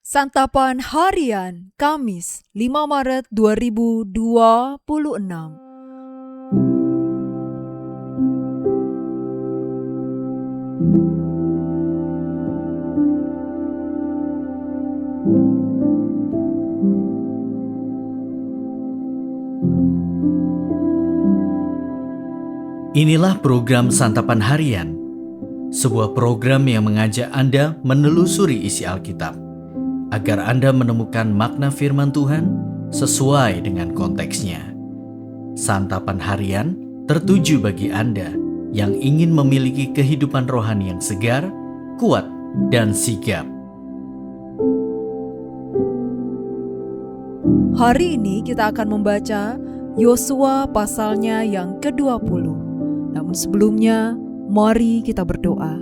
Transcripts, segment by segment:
Santapan Harian Kamis 5 Maret 2026. Inilah program Santapan Harian, sebuah program yang mengajak Anda menelusuri isi Alkitab, agar Anda menemukan makna firman Tuhan sesuai dengan konteksnya. Santapan Harian tertuju bagi Anda yang ingin memiliki kehidupan rohani yang segar, kuat, dan sigap. Hari ini kita akan membaca Yosua pasalnya yang ke-20. Namun sebelumnya, mari kita berdoa.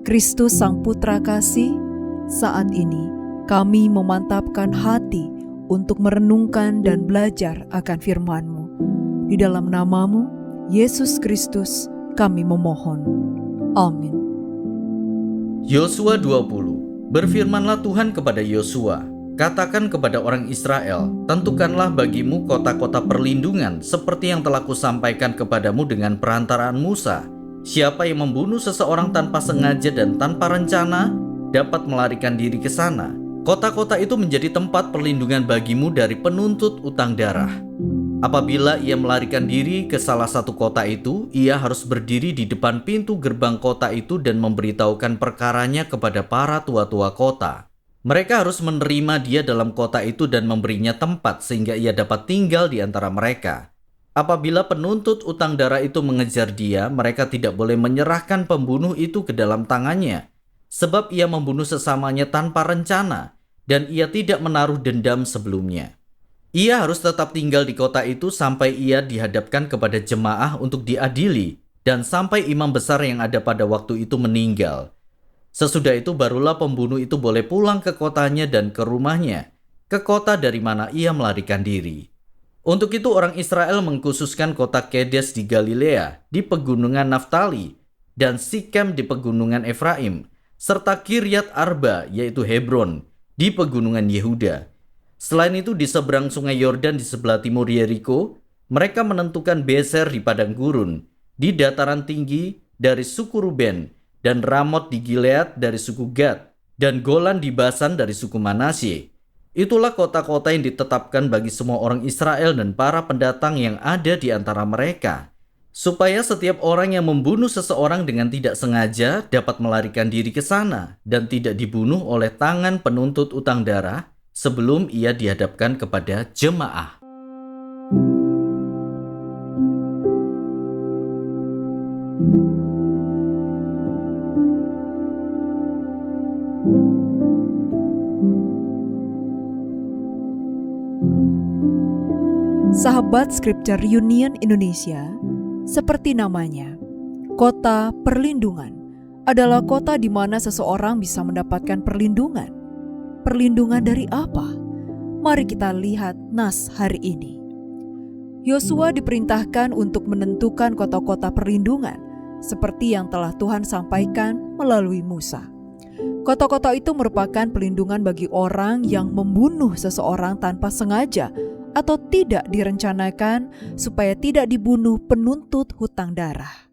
Kristus Sang Putra Kasih, saat ini kami memantapkan hati untuk merenungkan dan belajar akan firman-Mu. Di dalam nama-Mu, Yesus Kristus, kami memohon. Amin. Yosua 20. Berfirmanlah Tuhan kepada Yosua, katakan kepada orang Israel, tentukanlah bagimu kota-kota perlindungan seperti yang telah kusampaikan kepadamu dengan perantaraan Musa. Siapa yang membunuh seseorang tanpa sengaja dan tanpa rencana dapat melarikan diri ke sana. Kota-kota itu menjadi tempat perlindungan bagimu dari penuntut utang darah. Apabila ia melarikan diri ke salah satu kota itu, ia harus berdiri di depan pintu gerbang kota itu dan memberitahukan perkaranya kepada para tua-tua kota. Mereka harus menerima dia dalam kota itu dan memberinya tempat sehingga ia dapat tinggal di antara mereka. Apabila penuntut utang darah itu mengejar dia, mereka tidak boleh menyerahkan pembunuh itu ke dalam tangannya, sebab ia membunuh sesamanya tanpa rencana dan ia tidak menaruh dendam sebelumnya. Ia harus tetap tinggal di kota itu sampai ia dihadapkan kepada jemaah untuk diadili dan sampai imam besar yang ada pada waktu itu meninggal. Sesudah itu barulah pembunuh itu boleh pulang ke kotanya dan ke rumahnya, ke kota dari mana ia melarikan diri. Untuk itu orang Israel mengkhususkan kota Kedes di Galilea, di pegunungan Naftali, dan Sikem di pegunungan Efraim, serta Kiryat Arba yaitu Hebron di pegunungan Yehuda. Selain itu di seberang sungai Yordan di sebelah timur Yeriko, mereka menentukan Beser di padang gurun, di dataran tinggi dari suku Ruben, dan Ramot di Gilead dari suku Gad, dan Golan di Basan dari suku Manasye. Itulah kota-kota yang ditetapkan bagi semua orang Israel dan para pendatang yang ada di antara mereka, supaya setiap orang yang membunuh seseorang dengan tidak sengaja dapat melarikan diri ke sana dan tidak dibunuh oleh tangan penuntut utang darah sebelum ia dihadapkan kepada jemaah. Sahabat Scripture Union Indonesia, seperti namanya, kota perlindungan adalah kota di mana seseorang bisa mendapatkan perlindungan. Perlindungan dari apa? Mari kita lihat nas hari ini. Yosua diperintahkan untuk menentukan kota-kota perlindungan seperti yang telah Tuhan sampaikan melalui Musa. Kota-kota itu merupakan perlindungan bagi orang yang membunuh seseorang tanpa sengaja atau tidak direncanakan supaya tidak dibunuh penuntut hutang darah.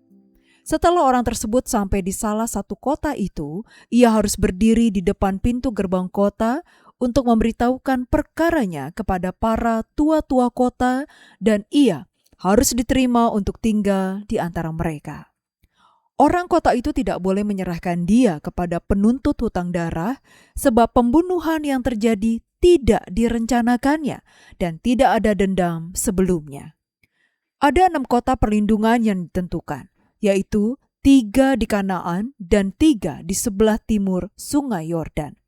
Setelah orang tersebut sampai di salah satu kota itu, ia harus berdiri di depan pintu gerbang kota untuk memberitahukan perkaranya kepada para tua-tua kota dan ia harus diterima untuk tinggal di antara mereka. Orang kota itu tidak boleh menyerahkan dia kepada penuntut hutang darah sebab pembunuhan yang terjadi tidak direncanakannya dan tidak ada dendam sebelumnya. Ada 6 kota perlindungan yang ditentukan, yaitu 3 di Kanaan dan 3 di sebelah timur sungai Yordan.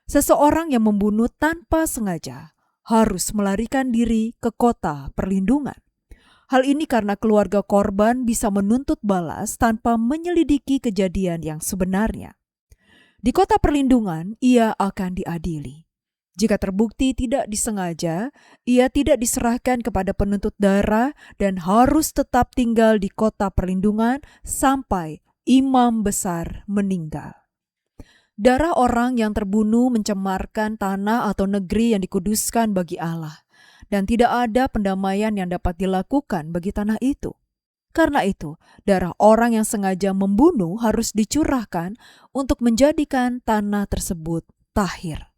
Seseorang yang membunuh tanpa sengaja harus melarikan diri ke kota perlindungan. Hal ini karena keluarga korban bisa menuntut balas tanpa menyelidiki kejadian yang sebenarnya. Di kota perlindungan, ia akan diadili. Jika terbukti tidak disengaja, ia tidak diserahkan kepada penuntut darah dan harus tetap tinggal di kota perlindungan sampai imam besar meninggal. Darah orang yang terbunuh mencemarkan tanah atau negeri yang dikuduskan bagi Allah, dan tidak ada pendamaian yang dapat dilakukan bagi tanah itu. Karena itu, darah orang yang sengaja membunuh harus dicurahkan untuk menjadikan tanah tersebut tahir.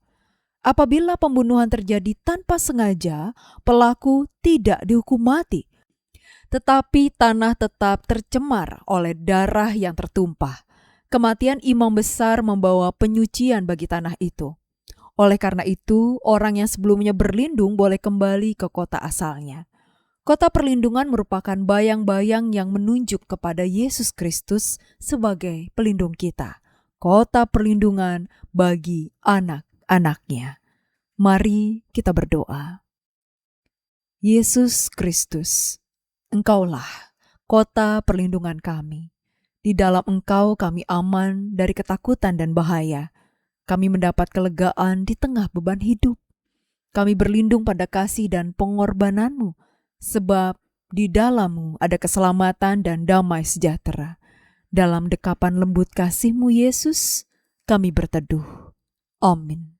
Apabila pembunuhan terjadi tanpa sengaja, pelaku tidak dihukum mati, tetapi tanah tetap tercemar oleh darah yang tertumpah. Kematian imam besar membawa penyucian bagi tanah itu. Oleh karena itu, orang yang sebelumnya berlindung boleh kembali ke kota asalnya. Kota perlindungan merupakan bayang-bayang yang menunjuk kepada Yesus Kristus sebagai pelindung kita. Kota perlindungan bagi anak-anaknya. Mari kita berdoa. Yesus Kristus, Engkaulah kota perlindungan kami. Di dalam Engkau kami aman dari ketakutan dan bahaya. Kami mendapat kelegaan di tengah beban hidup. Kami berlindung pada kasih dan pengorbanan-Mu, sebab di dalam-Mu ada keselamatan dan damai sejahtera. Dalam dekapan lembut kasih-Mu Yesus, kami berteduh. Amin.